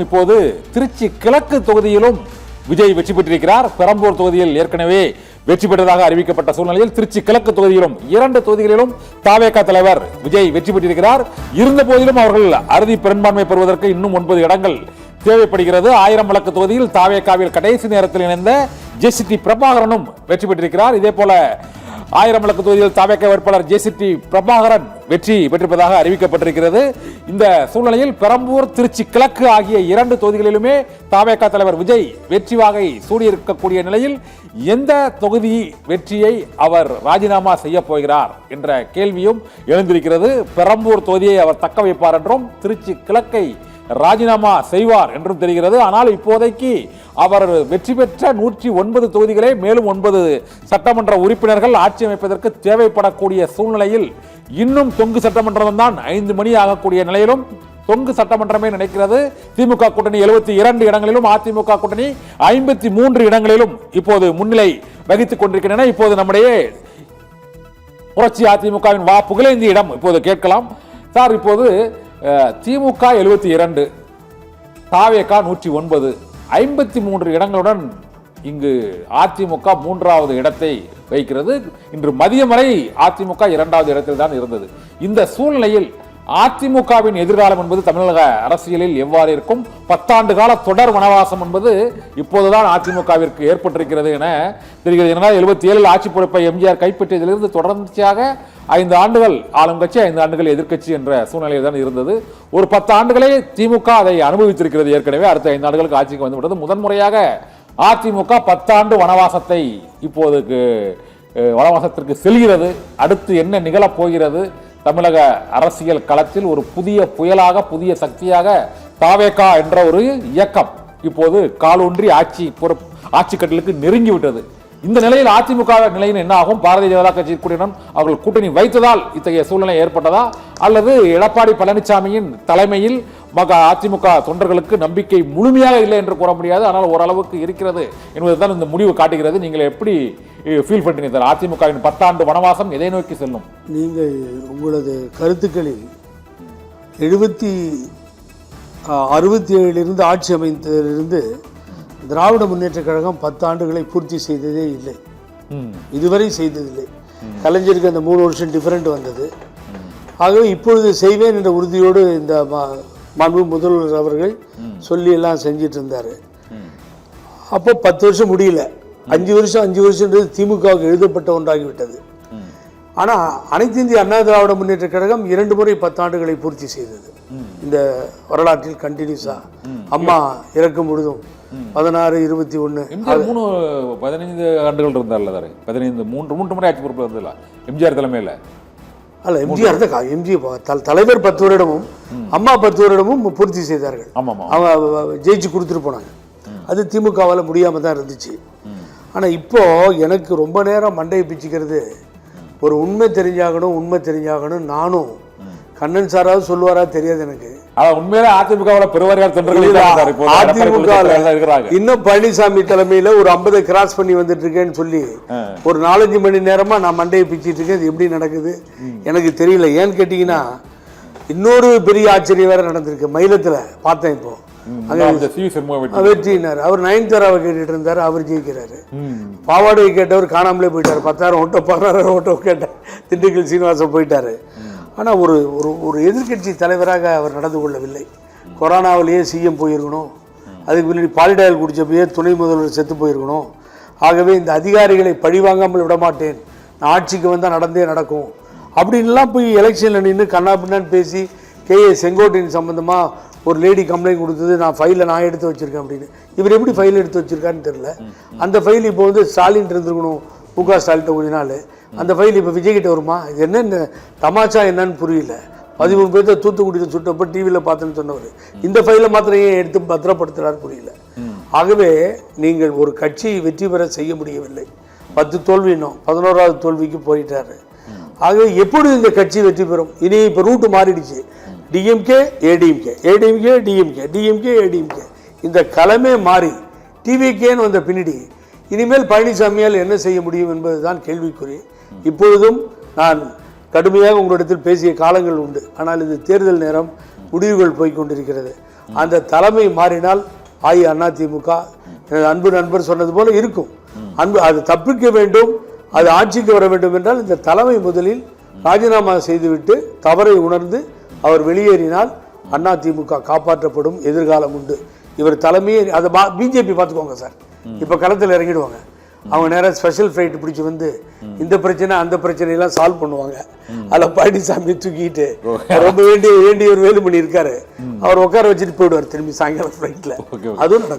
இப்போது திருச்சி கிழக்கு தொகுதியிலும் விஜய் வெற்றி பெற்றிருக்கிறார். பெரம்பூர் தொகுதியில் ஏற்கனவே வெற்றி பெற்றதாக அறிவிக்கப்பட்ட சூழ்நிலையில் திருச்சி கிழக்கு தொகுதியிலும் 2 தொகுதிகளிலும் தவேக தலைவர் விஜய் வெற்றி பெற்றிருக்கிறார். இருந்த போதிலும் அவர்கள் அறுதி பெரும்பான்மை பெறுவதற்கு இன்னும் 9 இடங்கள் தேவைப்படுகிறது. 1000 விளக்கு தொகுதியில் தவேகவில் கடைசி நேரத்தில் இணைந்த ஜேசிடி பிரபாகரனும் வெற்றி பெற்றிருக்கிறார். இதே போல 1000 விளக்கு தொகுதியில் தவேக வேட்பாளர் ஜேசிடி பிரபாகரன் வெற்றி பெற்றிருப்பதாக அறிவிக்கப்பட்டிருக்கிறது. இந்த சூழ்நிலையில் பெரம்பூர், திருச்சி கிழக்கு ஆகிய 2 தொகுதிகளிலுமே தவேக தலைவர் விஜய் வெற்றி வாகை சூடியிருக்கக்கூடிய நிலையில் எந்த தொகுதி வெற்றியை அவர் ராஜினாமா செய்ய போகிறார் என்ற கேள்வியும் எழுந்திருக்கிறது. பெரம்பூர் தொகுதியை அவர் தக்க வைப்பார் என்றும், திருச்சி கிழக்கை ராஜினாமா செய்வார் என்றும் தெரிகிறது. ஆனால் இப்போதைக்கு அவர் வெற்றி பெற்ற 109 தொகுதிகளே மேலும் 9 சட்டமன்ற உறுப்பினர்கள் ஆட்சி அமைப்பதற்கு தேவைப்படக்கூடிய சூழ்நிலையில் இன்னும் தொங்கு சட்டமன்றம் தான் 5 மணி ஆகக்கூடிய நிலையிலும் தொங்கு சட்டமன்றமே நினைக்கிறது. திமுக கூட்டணி 72 இடங்களிலும், அதிமுக கூட்டணி 53 இடங்களிலும் இப்போது முன்னிலை வகித்துக் கொண்டிருக்கின்றன. இப்போது நம்முடைய புரட்சி அதிமுகவின் வா புகழேந்தியிடம் இப்போது கேட்கலாம். சார், இப்போது திமுக 72, தவேக 109, 53 இடங்களுடன் இங்கு அதிமுக 3வது இடத்தை வைக்கிறது. இன்று மதியம் வரை அதிமுக 2வது இடத்தில் தான் இருந்தது. இந்த சூழ்நிலையில் அதிமுகவின் எதிர்காலம் என்பது தமிழக அரசியலில் எவ்வாறு இருக்கும்? 10 ஆண்டு கால தொடர் வனவாசம் என்பது இப்போதுதான் அதிமுகவிற்கு ஏற்பட்டிருக்கிறது என தெரிகிறது. ஏனென்றால் 77 ஆட்சி பொறுப்பை எம்ஜிஆர் கைப்பற்றியதிலிருந்து தொடர்ச்சியாக 5 ஆண்டுகள் ஆளும் கட்சி, 5 ஆண்டுகள் எதிர்க்கட்சி என்ற சூழ்நிலையில் தான் இருந்தது. ஒரு 10 ஆண்டுகளே திமுக அதை அனுபவித்திருக்கிறது. ஏற்கனவே அடுத்த 5 ஆண்டுகளுக்கு ஆட்சிக்கு வந்துவிட்டது. முதன்முறையாக அதிமுக 10 ஆண்டு வனவாசத்தை இப்போதுக்கு வனவாசத்திற்கு செல்கிறது. அடுத்து என்ன நிகழப் போகிறது? தமிழக அரசியல் களத்தில் ஒரு புதிய புயலாக, புதிய சக்தியாக தவேக என்ற ஒரு இயக்கம் இப்போது காலூன்றி ஆட்சி கட்டிலுக்கு நெருங்கிவிட்டது. இந்த நிலையில் அதிமுக நிலையில் என்ன ஆகும்? பாரதிய ஜனதா கட்சி கூட்டணியுடன் அவர்கள் கூட்டணி வைத்ததால் இத்தகைய சூழ்நிலை ஏற்பட்டதா, அல்லது எடப்பாடி பழனிசாமியின் தலைமையில் அதிமுக தொண்டர்களுக்கு நம்பிக்கை முழுமையாக இல்லை என்று கூற முடியாது, ஆனால் ஓரளவுக்கு இருக்கிறது என்பதுதான் இந்த முடிவு காட்டுகிறது. நீங்கள் எப்படி ஃபீல் பண்றீங்க? அதிமுகவின் 10 ஆண்டு வனவாசம் எதை நோக்கி செல்லும்? நீங்கள் உங்களது கருத்துக்களில் 67 ஆட்சி அமைந்ததிலிருந்து திராவிட முன்னேற்ற கழகம் 10 ஆண்டுகளை பூர்த்தி செய்ததே இல்லை, இதுவரை செய்ததில்லை. கலைஞருக்கு அந்த 3 வருஷம் டிஃபரெண்ட் வந்தது. ஆகவே இப்பொழுது செய்வேன் என்ற உறுதியோடு இந்த மாண்பு முதல்வர் அவர்கள் சொல்லி எல்லாம் செஞ்சிட்டு இருந்தார். அப்போ 10 வருஷம் முடியல, 5 வருஷம் திமுகவுக்கு எழுதப்பட்ட ஒன்றாகிவிட்டது. ஆனால் அனைத்து இந்திய அண்ணா திராவிட முன்னேற்ற கழகம் 2 முறை 10 ஆண்டுகளை பூர்த்தி செய்தது. இந்த வரலாற்றில் கண்டினியூஸா அம்மா இறக்கும் பொழுதும் 16, 21, 15 ஆண்டுகள் இருந்தார். 3 முறை ஆட்சி பொறுப்பு இருந்ததில்ல எம்ஜிஆர் தலைமையில். அல்ல, எம்ஜிஆர் தான். எம்ஜிஆர் தலைவர் 10 வருடமும் அம்மா 10 வருடமும் பூர்த்தி செய்தார்கள். அவங்க ஜெயிச்சு கொடுத்துட்டு போனாங்க. அது திமுகவால் முடியாமல் தான் இருந்துச்சு. ஆனால் இப்போ எனக்கு ரொம்ப நேரம் மண்டையை பிச்சுக்கிறது, ஒரு உண்மை தெரிஞ்சாகணும். நானும் கண்ணன் சாராவது சொல்லுவாரா தெரியாது எனக்கு. உண்மையில அதிமுக இன்னும் பழனிசாமி தலைமையில ஒரு 50 கிராஸ் பண்ணி வந்துட்டு இருக்கேன்னு சொல்லி ஒரு 4-5 மணி நேரமா நான் மண்டையை பிச்சுட்டு இருக்கேன். இது எப்படி நடக்குது எனக்கு தெரியல. ஏன்னு கேட்டீங்கன்னா, இன்னொரு பெரிய ஆச்சரியம் வேற நடந்திருக்கு. மயிலத்துல பார்த்தேன். இப்போ வெற்றினார். அவர் 9th கேட்டுட்டு இருந்தாரு, அவர் ஜெயிக்கிறாரு. பாவாடை கேட்டவர் காணாமலே போயிட்டாரு. 10,000 ஓட்டோ 16,000 ஓட்டோ கேட்டார். திண்டுக்கல் சீனிவாசன் போயிட்டாரு. ஆனால் ஒரு ஒரு எதிர்கட்சி தலைவராக அவர் நடந்து கொள்ளவில்லை. கொரோனாவிலேயே சிஎம் போயிருக்கணும், அதுக்கு முன்னாடி பாலிடாயில் குடிச்சப்பயே துணை முதல்வர் செத்து போயிருக்கணும். ஆகவே இந்த அதிகாரிகளை பழிவாங்காமல் விடமாட்டேன், நான் ஆட்சிக்கு வந்தால் நடந்தே நடக்கும் அப்படின்லாம் போய் எலெக்ஷனில் நின்று கண்ணா பின்னான்னு பேசி KA செங்கோட்டையின் சம்பந்தமாக ஒரு லேடி கம்ப்ளைண்ட் கொடுத்தது, நான் ஃபைலில் நான் எடுத்து வச்சுருக்கேன் அப்படின்னு. இவர் எப்படி ஃபைல் எடுத்து வச்சுருக்கான்னு தெரில. அந்த ஃபைல் இப்போ வந்து ஸ்டாலின் இருந்துருக்கணும், முக ஸ்டாலின் கொஞ்ச நாள். அந்த ஃபைல் இப்போ விஜய்கிட்ட வருமா? இது என்ன தமாச்சா என்னன்னு புரியல. 13 பேர்த்த தூத்துக்குடியில் சுட்டப்போ டிவியில் பார்த்தேன்னு சொன்னவர் இந்த ஃபைலை மாத்திரம் ஏன் எடுத்து பத்திரப்படுத்துகிறார் புரியல. ஆகவே நீங்கள் ஒரு கட்சியை வெற்றி பெற செய்ய முடியவில்லை. 10 தோல்வி, இன்னும் 11வது தோல்விக்கு போயிட்டாரு. ஆகவே எப்பொழுது இந்த கட்சி வெற்றி பெறும்? இனி இப்போ ரூட்டு மாறிடுச்சு. DMK ADMK, ADMK DMK, DMK ADMK, இந்த களமே மாறி டிவிகேன்னு வந்த பின்னாடி இனிமேல் பழனிசாமியால் என்ன செய்ய முடியும் என்பதுதான் கேள்விக்குறி. இப்பொழுதும் நான் கடுமையாக உங்களிடத்தில் பேசிய காலங்கள் உண்டு. ஆனால் இது தேர்தல் நேரம், முடிவுகள் போய்கொண்டிருக்கிறது. அந்த தலைமை மாறினால் அதிமுக எனது அன்பு நண்பர் சொன்னது போல இருக்கும். அன்பு அது தப்பிக்க வேண்டும், அது ஆட்சிக்கு வர வேண்டும் என்றால் இந்த தலைமை முதலில் ராஜினாமா செய்துவிட்டு தவறை உணர்ந்து அவர் வெளியேறினால் அதிமுக காப்பாற்றப்படும், எதிர்காலம் உண்டு. இவர் தலைமையை அதை பிஜேபி பார்த்துக்கோங்க சார். இப்போ களத்தில் இறங்கிடுவாங்க. அவங்க நேராக ஸ்பெஷல் ஃப்ளைட் பிடிச்சி வந்து இந்த பிரச்சனை அந்த பிரச்சனையெல்லாம் சால்வ் பண்ணுவாங்க. அதில் பழனிசாமி தூக்கிட்டு ரொம்ப வேண்டியவர் வேலுமணி இருக்காரு, அவர் உட்கார வச்சுட்டு போயிடுவார் திரும்பி சாயங்காலம் ஃப்ளைட்டில். அதுவும் நடக்கும்.